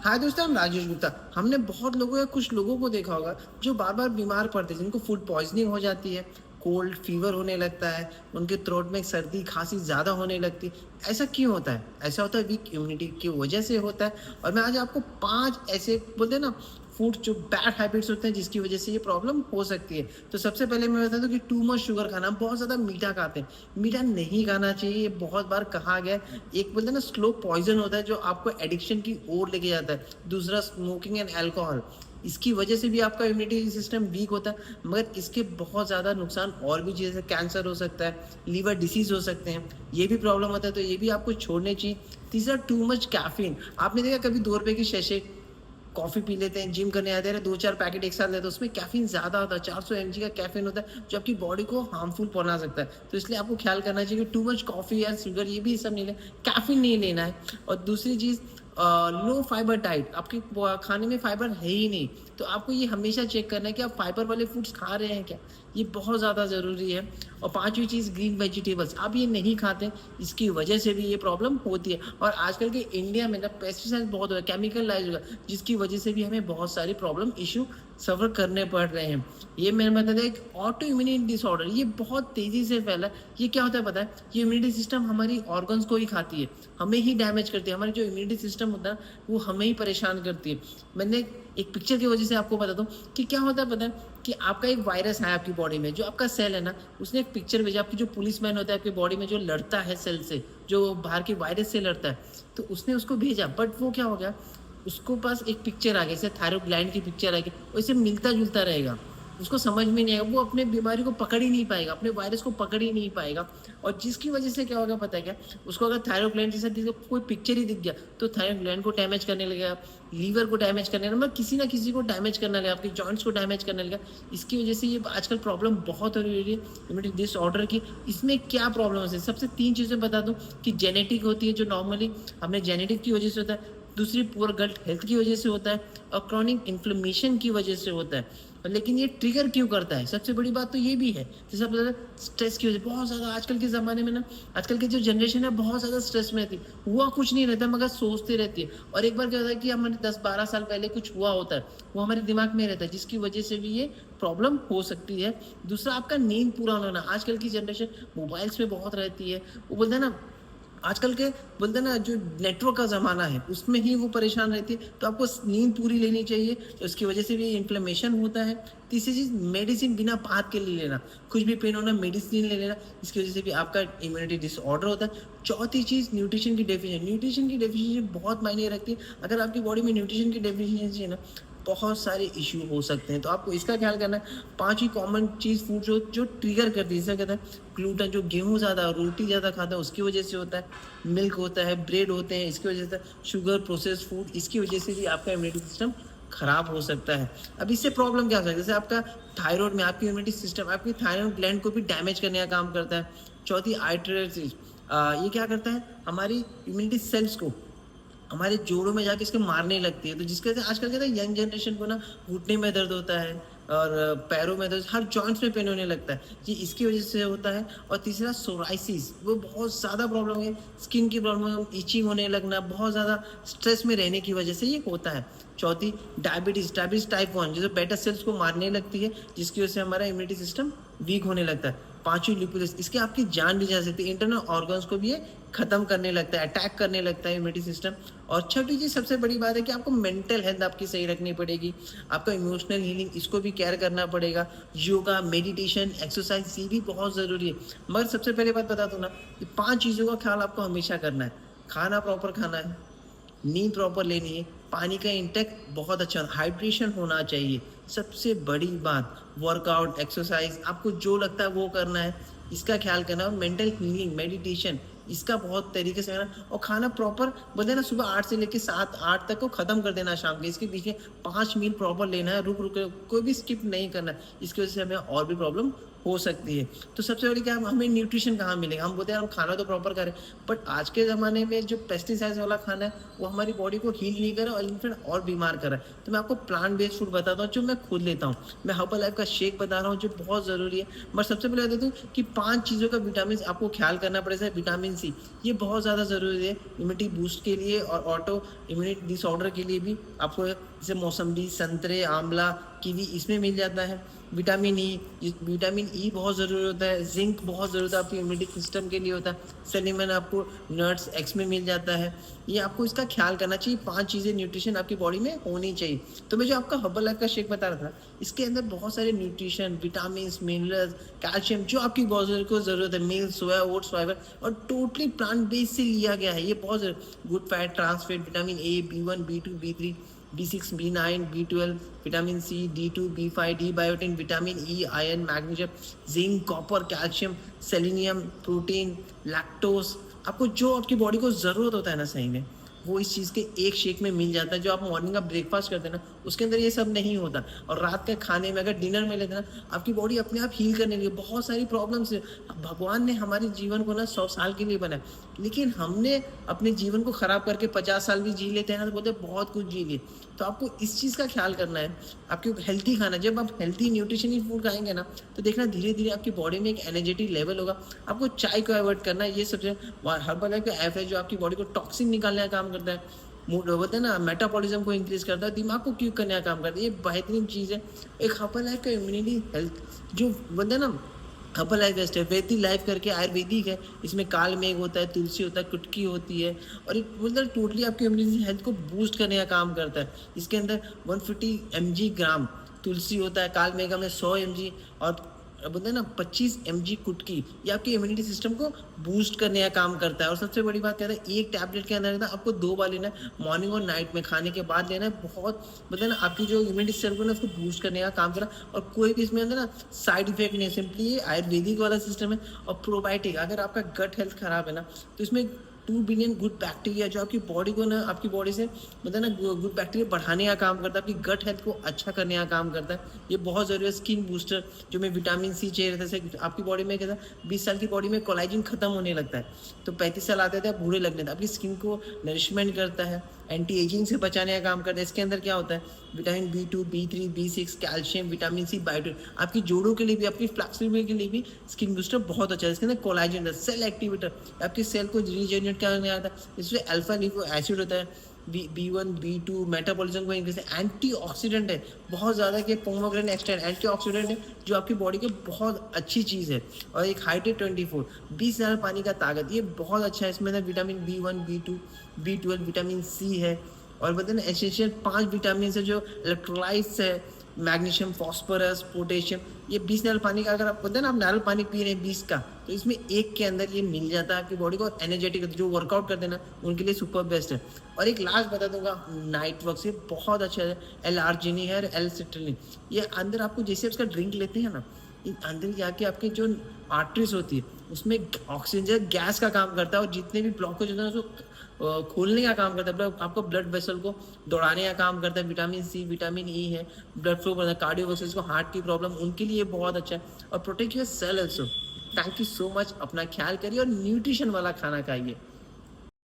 हाय दोस्तों, हम राजेश गुप्ता। हमने बहुत लोगों या कुछ लोगों को देखा होगा जो बार बार बीमार पड़ते हैं, जिनको फूड पॉइजनिंग हो जाती है, कोल्ड फीवर होने लगता है, उनके थ्रोट में सर्दी खांसी ज़्यादा होने लगती है। ऐसा क्यों होता है? ऐसा होता है वीक इम्यूनिटी की वजह से होता है। और मैं आज आपको 5 ऐसे बोलते हैं ना फूड जो बैड हैबिट्स होते हैं जिसकी वजह से ये प्रॉब्लम हो सकती है। तो सबसे पहले मैं बता दूं कि टू मच शुगर खाना, बहुत ज़्यादा मीठा खाते हैं। मीठा नहीं खाना चाहिए, ये बहुत बार कहा गया है। एक बोलते हैं ना स्लो पॉइजन होता है जो आपको एडिक्शन की ओर लेके जाता है। दूसरा स्मोकिंग एंड अल्कोहल, इसकी वजह से भी आपका इम्यूनिटी सिस्टम वीक होता है। मगर इसके बहुत ज़्यादा नुकसान और भी चीज़ें, कैंसर हो सकता है, लीवर डिसीज हो सकते हैं, ये भी प्रॉब्लम होता है, तो ये भी आपको छोड़ने चाहिए। तीसरा, टू मच कैफीन। आपने देखा कभी 2 रुपए की शैशे कॉफ़ी पी लेते हैं, जिम करने आते हैं, 2-4 पैकेट एक साथ लेते हैं, उसमें कैफ़ीन ज़्यादा होता है, 400 mg का कैफ़ीन होता है, जो आपकी बॉडी को हार्मफुल पहुंचा सकता है। तो इसलिए आपको ख्याल करना चाहिए कि टू मच कॉफ़ी या शुगर ये भी सब नहीं लेना, कैफ़ीन नहीं लेना है। और दूसरी चीज़, लो फाइबर डाइट। आपके खाने में फाइबर है ही नहीं, तो आपको ये हमेशा चेक करना है कि आप फाइबर वाले फूड्स खा रहे हैं क्या, ये बहुत ज़्यादा ज़रूरी है। और पांचवी चीज़, ग्रीन वेजिटेबल्स। आप ये नहीं खाते, इसकी वजह से भी ये प्रॉब्लम होती है। और आजकल के इंडिया में ना पेस्टिसाइड बहुत हो गया, केमिकलाइज हो गया, जिसकी वजह से भी हमें बहुत सारी प्रॉब्लम इशू सफ़र करने पड़ रहे हैं। ये मेरा मतलब है, एक ऑटो इम्यूनिटी डिसऑर्डर, ये बहुत तेज़ी से फैला है। ये क्या होता है पता है? ये इम्यूनिटी सिस्टम हमारी ऑर्गन्स को ही खाती है, हमें ही डैमेज करती है। हमारी जो इम्यूनिटी सिस्टम होता है वो हमें ही परेशान करती है। मैंने एक पिक्चर की वजह से आपको बता दूं कि क्या होता है पता है, कि आपका एक वायरस है आपकी बॉडी में, जो आपका सेल है ना, उसने एक पिक्चर भेजा। आपकी जो पुलिसमैन होता है आपकी बॉडी में, जो लड़ता है सेल से, जो बाहर के वायरस से लड़ता है, तो उसने उसको भेजा। बट वो क्या हो गया, उसको पास एक पिक्चर आ गई, जैसे थायराइड ग्लैंड की पिक्चर आ गई, वैसे मिलता जुलता रहेगा। उसको समझ में नहीं आएगा, वो अपने बीमारी को पकड़ ही नहीं पाएगा, अपने वायरस को पकड़ ही नहीं पाएगा। और जिसकी वजह से क्या होगा पता है क्या? उसको अगर थायराइड ग्लैंड जैसा कोई पिक्चर ही दिख गया, तो थायराइड ग्लैंड को डैमेज करने लगेगा, लीवर को डैमेज करने लगेगा, मतलब किसी ना किसी को डैमेज करने लगेगा, आपके जॉइंट्स को डैमेज करने लगेगा। इसकी वजह से ये आजकल प्रॉब्लम बहुत हो रही है इम्यूनिटी डिसऑर्डर की। इसमें क्या प्रॉब्लम है? सबसे 3 चीज़ें बता दूं कि जेनेटिक होती है, जो नॉर्मली हमने जेनेटिक की वजह से होता है। दूसरी, पुअर गट हेल्थ की वजह से होता है। और क्रॉनिक इन्फ्लेमेशन की वजह से होता है। लेकिन ये ट्रिगर क्यों करता है? सबसे बड़ी बात तो ये भी है, जैसे आप स्ट्रेस की वजह से बहुत ज़्यादा आजकल के ज़माने में ना, आजकल की जो जनरेशन है बहुत ज़्यादा स्ट्रेस में रहती है। हुआ कुछ नहीं रहता मगर सोचती रहती है। और एक बार क्या होता है कि हमारे 10-12 साल पहले कुछ हुआ होता है, वो हमारे दिमाग में रहता है, जिसकी वजह से भी ये प्रॉब्लम हो सकती है। दूसरा, आपका नींद पूरा होना। आजकल की जनरेशन मोबाइल्स में बहुत रहती है, वो बोलते हैं ना, आजकल के बोलते हैं ना, जो नेटवर्क का ज़माना है उसमें ही वो परेशान रहती है। तो आपको नींद पूरी लेनी चाहिए, तो उसकी वजह से भी इन्फ्लेमेशन होता है। तीसरी चीज़, मेडिसिन बिना बात के ले लेना, कुछ भी पेन होना मेडिसिन ले लेना, इसकी वजह से भी आपका इम्यूनिटी डिसऑर्डर होता है। चौथी चीज़, न्यूट्रिशन की डेफिशिएंसी। न्यूट्रिशन की डेफिशिएंसी बहुत मायने रखती है। अगर आपकी बॉडी में न्यूट्रिशन की डेफिशिएंसी है ना, बहुत सारे इश्यू हो सकते हैं, तो आपको इसका ख्याल करना है। 5 ही कॉमन चीज़ फूड जो जो ट्रिगर करती है, जैसे कहते हैं ग्लूटेन, जो गेहूँ ज़्यादा रोटी ज़्यादा खाता है उसकी वजह से होता है। मिल्क होता है, ब्रेड होते हैं, इसकी वजह से। शुगर, प्रोसेस्ड फूड, इसकी वजह से भी आपका इम्यूनिटी सिस्टम खराब हो सकता है। अब इससे प्रॉब्लम क्या हो सकता है? जैसे आपका थायराइड में आपकी इम्यूनिटी सिस्टम, आपकी थायराइड ग्लैंड को भी डैमेज करने का काम करता है। चौथी, आर्थराइटिस। ये क्या करता है? हमारी इम्यूनिटी सेल्स को हमारे जोड़ों में जाके इसके मारने लगती है। तो जिसकी वजह से आजकल कहते हैं यंग जनरेशन को ना घुटने में दर्द होता है, और पैरों में दर्द, हर जॉइंट्स में पेन होने लगता है, ये इसकी वजह से होता है। और तीसरा, सोराइसिस, वो बहुत ज़्यादा प्रॉब्लम है, स्किन की प्रॉब्लम, इचिंग होने लगना, बहुत ज़्यादा स्ट्रेस में रहने की वजह से ये होता है। चौथी, डायबिटीज़। डायबिटीज़ टाइप 1, जो बेटा सेल्स को मारने लगती है, जिसकी वजह से हमारा इम्यूनिटी सिस्टम वीक होने लगता है। पांचवी, लिपिडस, इसके आपकी जान भी जा सकती है, इंटरनल ऑर्गन्स को भी ये खत्म करने लगता है, अटैक करने लगता है इम्यूनिटी सिस्टम। और छठी चीज़, सबसे बड़ी बात है कि आपको मेंटल हेल्थ आपकी सही रखनी पड़ेगी, आपका इमोशनल हीलिंग, इसको भी केयर करना पड़ेगा। योगा, मेडिटेशन, एक्सरसाइज, ये भी बहुत ज़रूरी है। मगर सबसे पहले बात बता दूँ ना, कि 5 चीज़ों का ख्याल आपको हमेशा करना है। खाना प्रॉपर खाना है, नींद प्रॉपर लेनी है, पानी का इंटेक बहुत अच्छा, हाइड्रेशन होना चाहिए। सबसे बड़ी बात, वर्कआउट, एक्सरसाइज, आपको जो लगता है वो करना है, इसका ख्याल करना। और मेंटल हीलिंग, मेडिटेशन, इसका बहुत तरीके से करना। और खाना प्रॉपर बोलते हैं ना, सुबह 8 से लेकर 7-8 तक को ख़त्म कर देना शाम के। इसके बीच में 5 मील प्रॉपर लेना है, रुक रुक के कोई भी स्किप नहीं करना है। इसकी वजह से हमें और भी प्रॉब्लम हो सकती है। तो सबसे बड़ी क्या, हमें न्यूट्रिशन कहाँ मिलेगा? हम बोलते हैं हम खाना तो प्रॉपर करें, बट आज के ज़माने में जो पेस्टिसाइड्स वाला खाना है वो हमारी बॉडी को हील नहीं कर रहा और इनफैक्ट और बीमार कर रहा है। तो मैं आपको प्लांट बेस्ड फूड बताता हूँ जो मैं खुद लेता हूँ। मैं हर्बल लाइफ का शेक बता रहा हूँ जो बहुत ज़रूरी है। बट सबसे पहले बता दूँ कि 5 चीज़ों का विटामिन आपको ख्याल करना पड़ेगा। विटामिन सी, ये बहुत ज़्यादा ज़रूरी है इम्यूनिटी बूस्ट के लिए और ऑटो इम्यूनिटी डिसऑर्डर के लिए भी। आपको जैसे मौसम्बी, संतरे, आंवला, कीवी इसमें मिल जाता है। विटामिन ई बहुत ज़रूरी होता है। जिंक बहुत ज़रूरी होता है, आपकी इम्यूनिटी सिस्टम के लिए होता है। सेलेनियम आपको नट्स, एग्स में मिल जाता है। ये आपको इसका ख्याल करना चाहिए। 5 चीज़ें न्यूट्रिशन आपकी बॉडी में होनी चाहिए। तो मैं जो आपका हर्बल लाइफ का शेक बता रहा था, इसके अंदर बहुत सारे न्यूट्रिशन, विटामिन, मिनरल्स, कैल्शियम जो आपकी बॉडी को ज़रूरत है, मिल्क, सोया, ओट्स, फाइबर और टोटली प्लांट बेस्ड से लिया गया है। ये बहुत good fat, trans fat, vitamin A, B1, B2, B3, B6, B9, B12, vitamin C, D2, B5, D biotin, vitamin E, iron, magnesium, zinc, copper, calcium, selenium, protein, lactose, आपको जो आपकी body को ज़रूरत होता है ना सही में, वो इस चीज़ के एक शेक में मिल जाता है। जो आप मॉर्निंग का ब्रेकफास्ट करते हैं ना, उसके अंदर ये सब नहीं होता। और रात के खाने में अगर डिनर में लेते हैं ना, आपकी बॉडी अपने आप हील करने लगी। बहुत सारी प्रॉब्लम्स है। भगवान ने हमारे जीवन को ना 100 साल के लिए बनाया, लेकिन हमने अपने जीवन को ख़राब करके 50 साल भी जी लेते हैं ना, तो बोलते हैं बहुत कुछ जी लिए। तो आपको इस चीज़ का ख्याल करना है, आपको हेल्थी खाना। जब आप हेल्थी न्यूट्रिशनल फूड खाएंगे ना, तो देखना धीरे धीरे आपकी बॉडी में एक एनर्जेटिक लेवल होगा। आपको चाय को अवॉइड करना है। ये सबसे हर्बल लाइफ का ऐप है जो आपकी बॉडी को टॉक्सिन निकालने का काम करता है। मूड होता है ना, मेटाबॉलिज्म को इंक्रीज करता है, दिमाग को क्यूक करने का काम करता है। ये बेहतरीन चीज़ है। एक हर्बल लाइफ का इम्यूनिटी हेल्थ जो बोलते हैं ना, हर्बल लाइफ बेस्ट है। वैदिक लाइफ करके आयुर्वेदिक है, इसमें काल मेघ होता है, तुलसी होता है, कुटकी होती है और एक मतलब टोटली आपकी इम्यूनिटी हेल्थ को बूस्ट करने का काम करता है। इसके अंदर 150 mg ग्राम तुलसी होता है, काल मेघा में 100 mg और बोलते हैं ना 25 mg कुटकी। ये आपकी इम्यूनिटी सिस्टम को बूस्ट करने का काम करता है। और सबसे बड़ी बात कहता है, एक टैबलेट के अंदर रहता है, आपको 2 बार लेना है, मॉर्निंग और नाइट में खाने के बाद लेना है। बहुत मतलब ना आपकी जो इम्यूनिटी सिस्टम को ना उसको बूस्ट करने का काम करा। और कोई भी इसमें अंदर ना साइड इफेक्ट नहीं है। सिंपली ये आयुर्वेदिक वाला सिस्टम है। और प्रोबायोटिक, अगर आपका गट हेल्थ खराब है ना, तो इसमें 2 बिलियन गुड बैक्टीरिया जो आपकी बॉडी को ना, आपकी बॉडी से मतलब ना गुड बैक्टीरिया बढ़ाने का काम करता है, आपकी गट हेल्थ को अच्छा करने का काम करता है। ये बहुत ज़रूरी है। स्किन बूस्टर जो में विटामिन सी चाहिए रहता है। आपकी बॉडी में कहता है 20 साल की बॉडी में कोलेजन खत्म होने लगता है, तो 35 साल आते थे आप बूढ़े लगने थे। आपकी स्किन को नरिशमेंट करता है, एंटी एजिंग से बचाने का काम करता है। इसके अंदर क्या होता है, vitamin B2, B3, B6, calcium, vitamin C, biotin, आपकी जोड़ों के लिए भी, आपकी फ्लेक्सिबिलिटी के लिए भी स्किन बूस्टर बहुत अच्छा है। इसके अंदर कोलेजन, सेल एक्टिवेटर, आपकी सेल को रीजनरेट करने आता है। इसमें अल्फा लिको एसिड होता है, B1, B2 मेटाबॉलिज्म को इंक्रीज, एंटीऑक्सीडेंट है बहुत ज़्यादा के पोमोग्रेनेट एक्सट्रैक्ट एंटीऑक्सीडेंट है जो आपकी बॉडी की बहुत अच्छी चीज़ है। और एक हाइड्रेट 24 20 लीटर पानी का ताकत, ये बहुत अच्छा है। इसमें vitamin B1, B2, B12, vitamin सी है। और बताए ना एसेंशियल 5 विटामिन है जो इलेक्ट्रोलाइट्स है, मैग्नीशियम, फॉस्फोरस, पोटेशियम। ये 20 नारियल पानी का, अगर आप बोलते हैं ना आप नारियल पानी पी रहे हैं 20 का, तो इसमें एक के अंदर ये मिल जाता है। आपकी बॉडी को एनर्जेटिक, जो वर्कआउट करते हैं ना उनके लिए सुपर बेस्ट है। और एक लास्ट बता दूंगा, नाइट वर्क से बहुत अच्छा है। L-arginine है, L-citrulline। ये अंदर आपको जैसे उसका ड्रिंक लेते हैं ना, अंदर जाके आपकी जो आर्टरीज होती है उसमें ऑक्सीजन गैस का काम करता है और जितने भी ब्लॉकेज होते हैं उसको खोलने का काम करता है। आपको ब्लड वेसल को दौड़ाने का काम करता है। विटामिन सी, विटामिन ई है, ब्लड फ्लो बढ़ता है। कार्डियोवैस्कुलर को हार्ट की प्रॉब्लम उनके लिए बहुत अच्छा है। और protect your cell also. Thank you so much. अपना ख्याल करिए और न्यूट्रिशन वाला खाना खाइए।